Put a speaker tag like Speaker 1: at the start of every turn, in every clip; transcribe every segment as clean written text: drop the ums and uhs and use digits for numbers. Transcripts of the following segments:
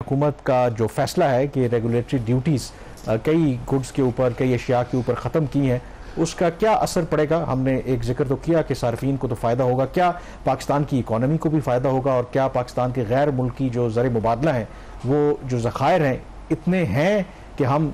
Speaker 1: हुकूमत का जो फैसला है कि रेगुलेटरी ड्यूटीज़ कई गुड्स के ऊपर, कई अशिया के ऊपर ख़त्म की हैं, उसका क्या असर पड़ेगा? हमने एक जिक्र तो किया कि सार्फिन को तो फ़ायदा होगा, क्या पाकिस्तान की इकॉनमी को भी फ़ायदा होगा, और क्या पाकिस्तान के गैर मुल्की जो ज़र मुबादला हैं, वो जो ज़खायर हैं इतने हैं कि हम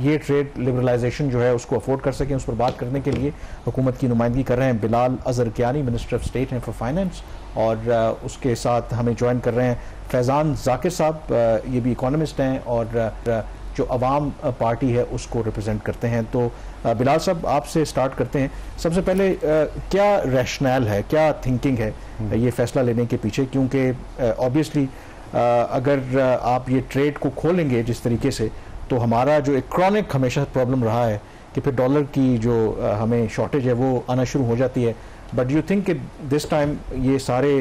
Speaker 1: ये ट्रेड लिबरलाइजेशन जो है उसको अफोर्ड कर सकें? उस पर बात करने के लिए हुकूमत की नुमाइंदगी कर रहे हैं बिलाल अजरकियानी, मिनिस्टर ऑफ स्टेट हैं फॉर फाइनेंस, और उसके साथ हमें ज्वाइन कर रहे हैं फैज़ान जाकिर साहब, ये भी इकोनॉमिस्ट हैं और जो अवाम पार्टी है उसको रिप्रेजेंट करते हैं। तो बिलाल साहब, आपसे स्टार्ट करते हैं। सबसे पहले क्या रैशनल है, क्या थिंकिंग है ये फैसला लेने के पीछे? क्योंकि ऑब्वियसली अगर आप ये ट्रेड को खोलेंगे जिस तरीके से, तो हमारा जो एक क्रॉनिक हमेशा प्रॉब्लम रहा है कि फिर डॉलर की जो हमें शॉर्टेज है वो आना शुरू हो जाती है। बट यू थिंक कि दिस टाइम ये सारे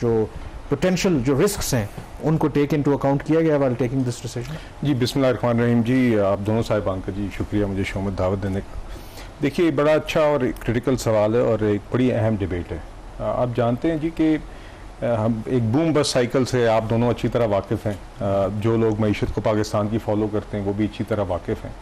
Speaker 1: जो पोटेंशियल जो रिस्क्स हैं उनको टेक इनटू अकाउंट किया गया व्हाइल टेकिंग दिस डिसीजन?
Speaker 2: जी, बिस्मिल्लाहिर्रहमानिर्रहीम जी, आप दोनों साहिबान का जी शुक्रिया मुझे शो में दावत देने का। देखिए, बड़ा अच्छा और क्रिटिकल सवाल है और एक बड़ी अहम डिबेट है। आप जानते हैं जी कि हम एक बूम बस साइकिल से आप दोनों अच्छी तरह वाकिफ़ हैं, जो लोग मईशत को पाकिस्तान की फॉलो करते हैं वो भी अच्छी तरह वाकिफ़ हैं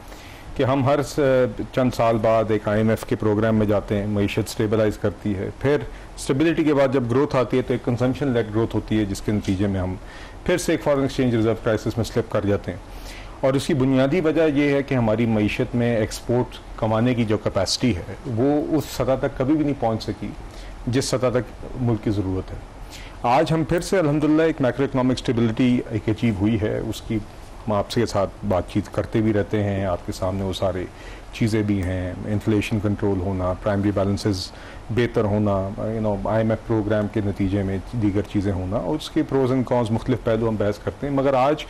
Speaker 2: कि हम हर चंद साल बाद एक IMF के प्रोग्राम में जाते हैं, मईशत स्टेबलाइज करती है, फिर स्टेबिलिटी के बाद जब ग्रोथ आती है तो एक कंजम्पशन लेड ग्रोथ होती है, जिसके नतीजे में हम फिर से एक फॉरेन एक्सचेंज रिजर्व क्राइसिस में स्लिप कर जाते हैं। और उसकी बुनियादी वजह यह है कि हमारी मईशत में एक्सपोर्ट कमाने की जो कैपेसिटी है वो उस सतह तक कभी भी नहीं पहुँच सकी जिस सतह तक मुल्क की ज़रूरत है। आज हम फिर से अल्हम्दुलिल्लाह एक मैक्रो इकनॉमिक स्टेबिलिटी एक अचीव हुई है, उसकी हम आपसे साथ बातचीत करते भी रहते हैं, आपके सामने वो सारे चीज़ें भी हैं, इन्फ्लेशन कंट्रोल होना, प्राइमरी बैलेंसेस बेहतर होना, IMF प्रोग्राम के नतीजे में दीगर चीज़ें होना, और उसके प्रोज एंड कॉन्स मुख्तलिफ पहलू हम बहस करते हैं। मगर आज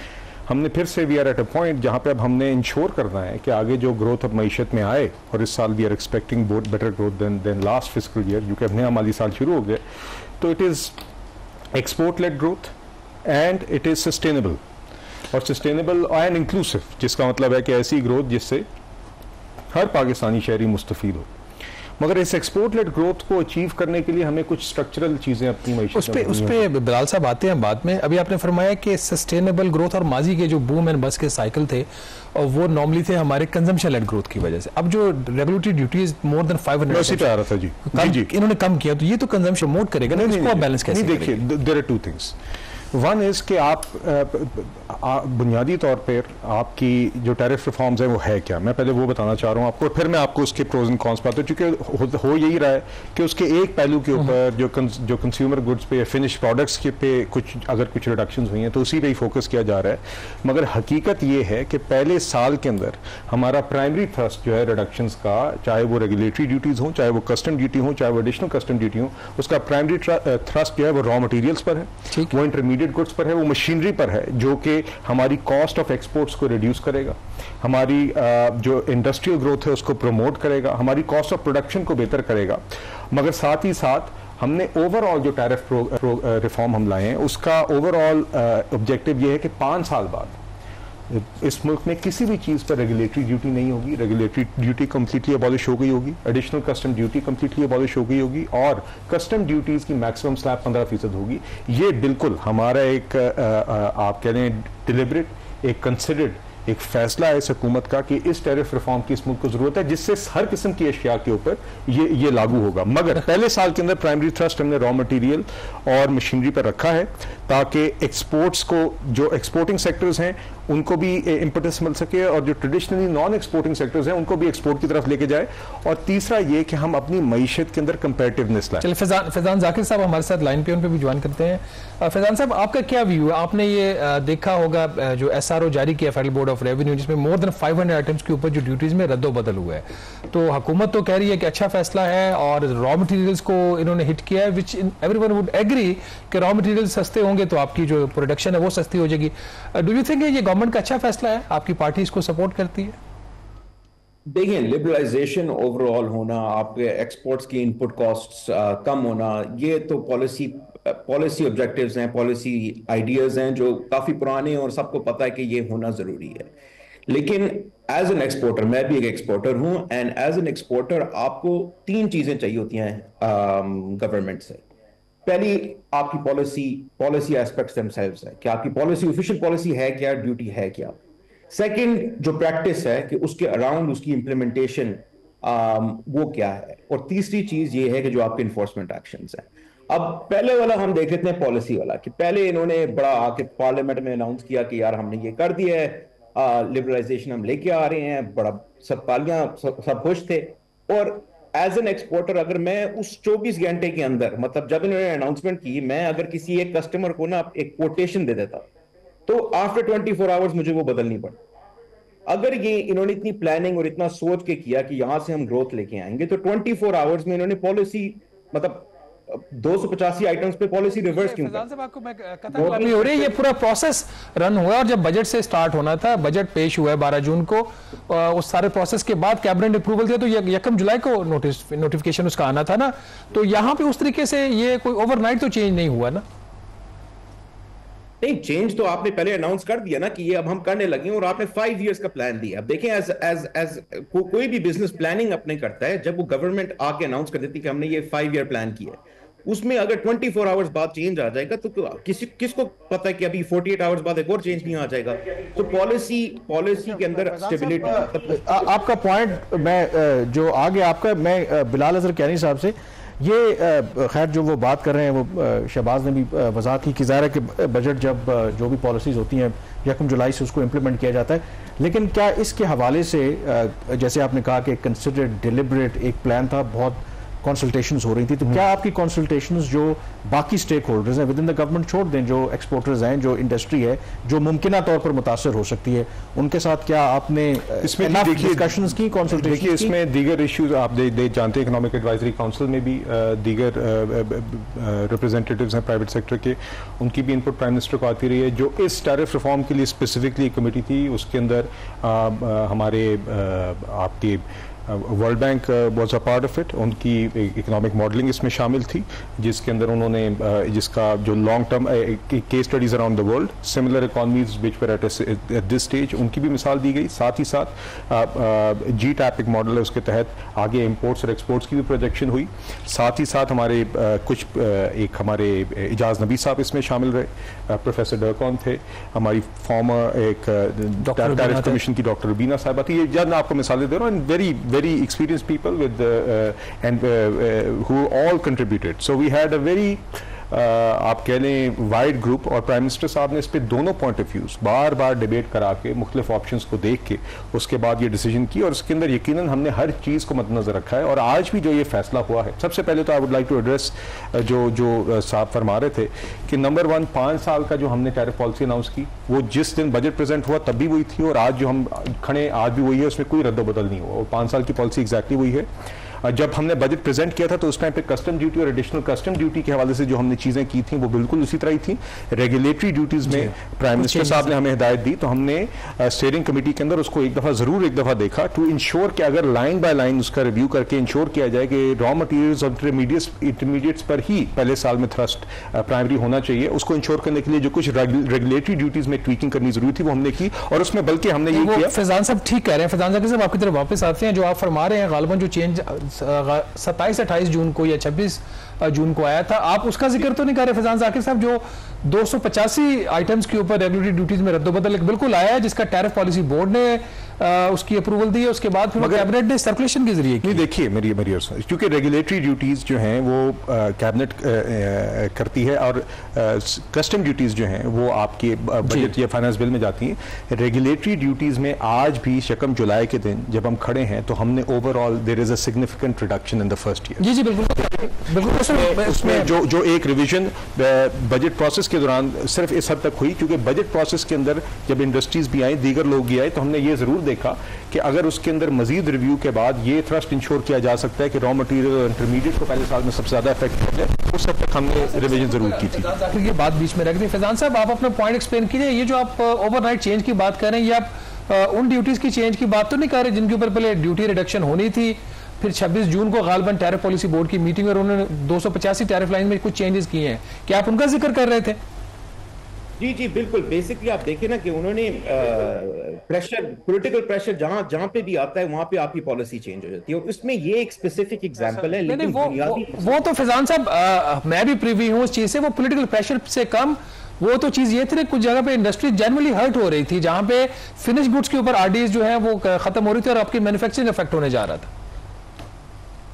Speaker 2: हमने फिर से we are at a point जहाँ पे अब हमने इंश्योर करना है कि आगे जो ग्रोथ अब मईशत में आए, और इस साल we are expecting better growth than last fiscal year, क्योंकि अब नया माली साल शुरू हो गया, तो it is export led growth and it is sustainable, और सस्टेनेबल एंड इंक्लूसिव, जिसका मतलब है कि ऐसी ग्रोथ जिससे हर पाकिस्तानी शहरी मुस्तफीद हो। मगर इस एक्सपोर्ट लेड ग्रोथ को अचीव करने के लिए हमें कुछ स्ट्रक्चरल चीजें अपनी मईशत
Speaker 3: उस पे बिलाल साहब आते हैं बाद में। अभी आपने फरमाया कि सस्टेनेबल ग्रोथ और माजी के जो बूम एंड बस के साइकिल थे और वो नॉर्मली थे हमारे कंजम्पशन लेड ग्रोथ की वजह से। अब जो रेगुलेटरी ड्यूटीज मोर देन 500
Speaker 2: आ रहा था जी, जी
Speaker 3: इन्होंने कम किया, तो ये तो कंजम्पशन प्रमोट करेगा ना, इसको आप बैलेंस कैसे?
Speaker 2: देखिए, there are two things. One is कि आप बुनियादी तौर पर आपकी जो टैरिफ रिफॉर्म्स हैं वो है क्या, मैं पहले वो बताना चाह रहा हूँ आपको, फिर मैं आपको उसके प्रोज एंड कॉन्स बताता हूँ। चूँकि हो यही रहा है कि उसके एक पहलू के ऊपर जो कंज्यूमर गुड्स पे या फिनिश प्रोडक्ट्स के पे कुछ रिडक्शन हुई हैं तो उसी पे ही फोकस किया जा रहा है। मगर हकीकत ये है कि पहले साल के अंदर हमारा प्राइमरी थ्रस्ट जो है रिडक्शंस का, चाहे वो रेगुलेटरी ड्यूटीज़ हों, चाहे वो कस्टम ड्यूटी हो, चाहे वो एडिशनल कस्टम ड्यूटी हो, उसका प्राइमरी थ्रस्ट जो है वो रॉ मटीरियल्स पर है, वो इंटरमीडिएट गुड्स पर है, वो मशीनरी पर है, जो कि हमारी कॉस्ट ऑफ एक्सपोर्ट्स को रिड्यूस करेगा, हमारी जो इंडस्ट्रियल ग्रोथ है उसको प्रमोट करेगा, हमारी कॉस्ट ऑफ प्रोडक्शन को बेहतर करेगा। मगर साथ ही साथ हमने ओवरऑल जो टैरिफ रिफॉर्म हम लाए हैं उसका ओवरऑल ऑब्जेक्टिव ये है कि 5 साल बाद इस मुल्क में किसी भी चीज़ पर रेगुलेटरी ड्यूटी नहीं होगी, रेगुलेटरी ड्यूटी कम्प्लीटली अबॉलिश हो गई होगी, additional custom duty completely abolish हो गई होगी, और कस्टम ड्यूटीज़ की मैक्सिमम स्लैब 15% होगी। ये बिल्कुल हमारा एक आप कह लें डिलिबरेट, एक कंसिडर्ड एक फैसला है इस हुकूमत का कि इस टैरिफ रिफॉर्म की इस मुल्क को जरूरत है, जिससे हर किस्म की अशिया के ऊपर ये लागू होगा। मगर पहले साल के अंदर प्राइमरी थ्रस्ट हमने रॉ मटेरियल और मशीनरी पर रखा है ताकि एक्सपोर्ट्स को, जो एक्सपोर्टिंग सेक्टर्स हैं उनको भी इंपटस मिल सके, और जो ट्रेडिशनली नॉन एक्सपोर्टिंग सेक्टर्स हैं उनको भी एक्सपोर्ट की तरफ लेके जाए। और तीसरा ये कि हम अपनी मईशत के अंदर कंपेटिवनेस लाएं।
Speaker 3: चलिए फैजान जाकिर साहब हमारे साथ लाइन पे, उन पे भी ज्वाइन करते हैं। फैजान साहब, आपका क्या व्यू है? आपने ये देखा होगा जो SRO जारी किया फेडरल बोर्ड ऑफ रेवेन्यू, जिसमें मोर देन 500 आइटम्स के ऊपर जो ड्यूटीज में रद्दो बदल हुआ है, तो हुकूमत तो कह रही है कि अच्छा फैसला है और रॉ मटेरियल्स को इन्होंने हिट किया है, विच एवरीवन वुड एग्री कि रॉ मटेरियल सस्ते होंगे तो आपकी जो प्रोडक्शन है वो सस्ती हो जाएगी। डू यू थिंक ये गवर्नमेंट का अच्छा फैसला है? आपकी पार्टी इसको सपोर्ट करती है?
Speaker 4: देखिए, लिबरलाइजेशन ओवरऑल होना, आपके एक्सपोर्ट्स की इनपुट कॉस्ट्स कम होना, ये तो पॉलिसी ऑब्जेक्टिव्स हैं, पॉलिसी आइडियाज हैं जो काफी पुराने हैं और सबको पता है कि ये होना जरूरी है। लेकिन एज एन एक्सपोर्टर, मैं भी एक एक्सपोर्टर हूं, एंड एज एन एक्सपोर्टर आपको 3 चीजें चाहिए होती हैं गवर्नमेंट से। पहली आपकी पॉलिसी एस्पेक्ट्स themselves है कि आपकी पॉलिसी ऑफिशियल पॉलिसी है क्या, ड्यूटी है क्या। सेकंड जो प्रैक्टिस है कि उसके अराउंड उसकी इंप्लीमेंटेशन वो क्या है। और तीसरी चीज ये है कि जो आपके इन्फोर्समेंट एक्शंस हैं। अब पहले वाला हम देख लेते हैं पॉलिसी वाला, कि पहले इन्होंने बड़ा आके पार्लियामेंट में अनाउंस किया कि यार हमने ये कर दिया है, लिबरलाइजेशन हम लेके आ रहे हैं, बड़ा सब तालियां सब खुश थे। और एज एन एक्सपोर्टर अगर मैं उस 24 घंटे के अंदर, मतलब जब इन्होंने अनाउंसमेंट की, मैं अगर किसी एक कस्टमर को ना एक कोटेशन दे देता तो आफ्टर 24 आवर्स मुझे वो बदलनी पड़ी। अगर ये इन्होंने इतनी प्लानिंग और इतना सोच के किया कि यहां से हम ग्रोथ लेके आएंगे, तो 24 आवर्स में इन्होंने पॉलिसी, मतलब 285 आइटम्स पे पॉलिसी रिवर्स क्यों कर?
Speaker 3: आपको मैं कतई हो रही है, ये पूरा प्रोसेस रन हुआ और जब बजट से स्टार्ट होना था, बजट पेश हुआ है 12 जून को, उस सारे प्रोसेस के बाद कैबिनेट अप्रूवल दिया, तो 1 जुलाई को नोटिफिकेशन उसका आना था ना। तो यहां पे उस तरीके से ये कोई ओवरनाइट तो चेंज नहीं हुआ ना?
Speaker 4: नहीं, चेंज तो आपने पहले अनाउंस कर दिया ना कि ये अब हम करने लगे, और आपने 5 इयर्स का प्लान दिया। अब देखें, कोई भी बिजनेस प्लानिंग अपने करता है, जब वो गवर्नमेंट आके अनाउंस कर देती कि हमने ये 5 ईयर प्लान किया है, उसमें अगर 24 आवर्स बाद चेंज आ जाएगा तो किसको पता है कि अभी 48 आवर्स बाद एक और चेंज नहीं आ जाएगा। तो पॉलिसी के अंदर स्टेबिलिटी।
Speaker 1: आपका पॉइंट मैं जो आगे आपका, मैं बिलाल अजहर कैनी साहब से ये खैर जो वो बात कर रहे हैं, वो शहबाज ने भी वजाहत की कि ज़ाहिर है कि बजट जब जो भी पॉलिसीज़ होती हैं 1 जुलाई से उसको इम्प्लीमेंट किया जाता है, लेकिन क्या इसके हवाले से जैसे आपने कहा कि कंसिडर्ड डिलिबरेट एक प्लान था, बहुत कंसल्टेशंस हो रही थी, तो क्या आपकी कंसल्टेशंस जो बाकी स्टेक होल्डर्स हैं विद इन द गवर्नमेंट छोड़ दें, जो एक्सपोर्टर्स हैं, जो इंडस्ट्री है, जो मुमकिना तौर पर मुतासर हो सकती है, उनके साथ क्या आपने
Speaker 2: इसमें
Speaker 1: डिस्कशंस की, कंसल्टेशन?
Speaker 2: देखिए, इसमें दीगर इश्यूज आप जानते हैं, इकोनॉमिक एडवाइजरी काउंसिल में भी दीगर रिप्रेजेंटेटिव्स हैं प्राइवेट सेक्टर के, उनकी भी इनपुट प्राइम मिनिस्टर को आती रही है। जो इस टैरिफ रिफॉर्म के लिए स्पेसिफिकली कमेटी थी, उसके अंदर हमारे आपके world bank was a part of it, उनकी इकोनॉमिक मॉडलिंग इसमें शामिल थी, जिसके अंदर उन्होंने जिसका जो long term case studies around the world, similar economies which were at this stage, उनकी भी मिसाल दी गई। साथ ही साथ जी टैप एक मॉडल है, उसके तहत आगे इम्पोर्ट्स और एक्सपोर्ट्स की भी प्रोजेक्शन हुई। साथ ही साथ हमारे कुछ एक हमारे इजाज नबी साहब इसमें शामिल रहे, प्रोफेसर डरकॉन थे, हमारी फॉर्मर एक टैरिफ कमीशन की डॉक्टर रुबीना साहिबा थी। ये जब मैं आपको मिसालें दे रहा हूँ, very experienced people with who all contributed. So we had a very आप कह लें वाइड ग्रुप, और प्राइम मिनिस्टर साहब ने इस पे दोनों point of views bar bar debate करा के मुख्तलिफ ऑप्शंस को देख के उसके बाद ये डिसीजन की, और उसके अंदर यकीनन हमने हर चीज़ को मद्देनजर रखा है। और आज भी जो ये फैसला हुआ है, सबसे पहले तो I would like to address जो साहब फरमा रहे थे कि नंबर 1, 5 साल का जो हमने टैरिफ पॉलिसी अनाउंस की, वो जिस दिन बजट प्रेजेंट हुआ तब भी वही थी, और आज जो हम खड़े आज भी वही है, उसमें कोई रद्द-बदल नहीं हुआ, और 5 साल की पॉलिसी एग्जैक्टली वही है। जब हमने बजट प्रेजेंट किया था तो उस टाइम पे कस्टम ड्यूटी और एडिशनल कस्टम ड्यूटी के हवाले से जो हमने चीजें की थी वो बिल्कुल उसी तरह ही थी। रेगुलेटरी ड्यूटीज में प्राइम मिनिस्टर साहब ने हमें हिदायत दी, तो हमने स्टीयरिंग कमेटी के अंदर उसको एक दफा देखा, टू इंश्योर कि अगर लाइन बाय लाइन उसका रिव्यू करके इंश्योर किया जाए कि रॉ मटीरियल्स और इंटरमीडिएट्स पर ही पहले साल में थ्रस्ट प्राइमरी होना चाहिए। उसको इंश्योर करने के लिए जो कुछ रेगुलेटरी ड्यूटीज में ट्वीकिंग करनी जरूरी थी वो हमने की, और उसमें बल्कि हमने ये किया।
Speaker 3: फैजान साहब ठीक कह रहे हैं, फैजान साहब आपकी तरफ वापस आते हैं। जो आप फरमा रहे हैं, गालिबन जो चेंज 27-28 जून को या 26 जून को आया था, आप उसका जिक्र तो नहीं कर रहे फैजान जाकिर साहब, जो 285 आइटम्स के ऊपर रेगुलेटरी ड्यूटीज में रद्दोबदल बिल्कुल आया है, जिसका टैरिफ पॉलिसी बोर्ड ने उसकी अप्रूवल दी है, उसके बाद फिर कैबिनेट ने सर्कुलेशन के जरिए की।
Speaker 2: देखिए मेरी क्योंकि रेगुलेटरी ड्यूटीज जो हैं वो कैबिनेट करती है, और कस्टम ड्यूटीज जो हैं वो आपके बजट या फाइनेंस बिल में जाती हैं। रेगुलेटरी ड्यूटीज में आज भी 1 जुलाई के दिन जब हम खड़े हैं तो हमने overall there is a significant reduction in the first year.
Speaker 3: जी बिल्कुल।
Speaker 2: उसमें जो एक रिवीजन बजट प्रोसेस के दौरान सिर्फ इस हद तक हुई, क्योंकि बजट प्रोसेस के अंदर जब इंडस्ट्रीज भी आई, दीगर लोग भी आए, तो हमने ये जरूर देखा कि अगर उसके अंदर मजीद रिव्यू के बाद ये थ्रस्ट इंश्योर किया जा सकता है कि रॉ मटीरियल और इंटरमीडिएट को पहले साल में सबसे ज्यादा इफेक्ट हो जाए, उस हद तक हमने रिवीजन जरूर की थी।
Speaker 3: ये बात बीच में रख दी। फैजान साहब, आप अपना पॉइंट एक्सप्लेन कीजिए। ये जो आप ओवरनाइट चेंज की बात कर रहे हैं, ये आप उन ड्यूटीज की चेंज की बात तो नहीं कर रहे जिनके ऊपर पहले ड्यूटी रिडक्शन होनी थी, फिर 26 जून को गालिबन टैरिफ पॉलिसी बोर्ड की मीटिंग और उन्होंने 285 टैरिफ लाइन में कुछ चेंजेस किए हैं, क्या आप उनका जिक्र कर रहे थे?
Speaker 4: जी बिल्कुल। बेसिकली आप देखिए ना कि उन्होंने प्रेशर, पॉलिटिकल प्रेशर जहां पे भी आता है वहां पे आपकी पॉलिसी चेंज हो जाती है। इसमें ये एक स्पेसिफिक एग्जांपल है, लेकिन
Speaker 3: वो तो फैजान साहब मैं भी प्रीवी हूं उस चीज से, वो पॉलिटिकल प्रेशर से कम, वो तो चीज ये थी कुछ जगह पे इंडस्ट्री जनरली हर्ट हो रही थी, जहां पे फिनिश गुड्स के ऊपर आरडीएस जो है वो खत्म हो रही थी और आपकी मैन्युफैक्चरिंग इफेक्ट होने जा रहा था।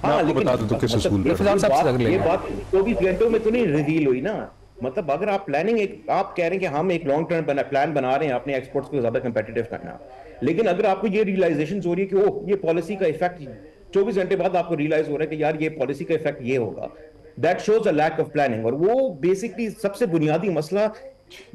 Speaker 4: हाँ, लेकिन
Speaker 2: बता दो किस स्कूल
Speaker 3: ये
Speaker 4: बात 24 घंटों में तो नहीं रिवील हुई ना। मतलब अगर आप प्लानिंग आप कह रहे हैं कि हम एक लॉन्ग टर्म प्लान बना रहे हैं अपने एक्सपोर्ट्स को ज्यादा कंपेटिटिव करना, लेकिन अगर आपको ये रियलाइजेशन हो रही है कि ओह ये पॉलिसी का इफेक्ट 24 घंटे बाद आपको रियलाइज हो रहा है कि यार ये पॉलिसी का इफेक्ट ये होगा, that shows a lack of planning. और वो बेसिकली सबसे बुनियादी मसला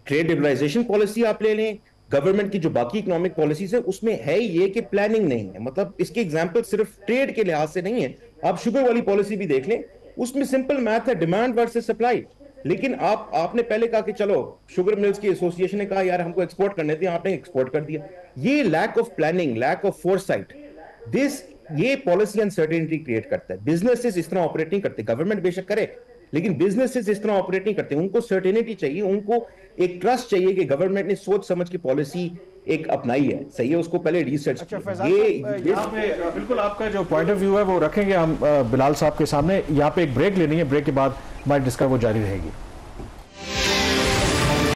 Speaker 4: ट्रेड लिबरलाइजेशन पॉलिसी आप ले लें, गवर्नमेंट की जो बाकी इकोनॉमिक पॉलिसीज है उसमें है ये कि प्लानिंग नहीं है। मतलब इसके एग्जांपल सिर्फ ट्रेड के लिहाज से नहीं है, आप शुगर वाली पॉलिसी भी देख लें, उसमें सिंपल मैथ है, डिमांड वर्सेस सप्लाई। लेकिन आपने पहले कहा कि चलो शुगर मिल्स की एसोसिएशन ने कहा यार हमको एक्सपोर्ट करने दिया, आपने एक्सपोर्ट कर दिया। ये lack of planning, lack of foresight, ये पॉलिसी अनसर्टेनिटी क्रिएट करता है। बिजनेसेस इस तरह ऑपरेट नहीं करते, गवर्नमेंट बेशक करे लेकिन बिजनेसेस इस तरह ऑपरेट नहीं करते। उनको सर्टेनिटी चाहिए, उनको एक ट्रस्ट चाहिए कि गवर्नमेंट ने सोच समझ के पॉलिसी एक अपनाई है, सही है, उसको पहले रिसर्च।
Speaker 1: अच्छा ये बिल्कुल आपका जो पॉइंट ऑफ व्यू है वो रखेंगे हम बिलाल साहब के सामने। यहाँ पे एक ब्रेक लेनी है, ब्रेक के बाद हमारी डिस्कशन वो जारी रहेगी।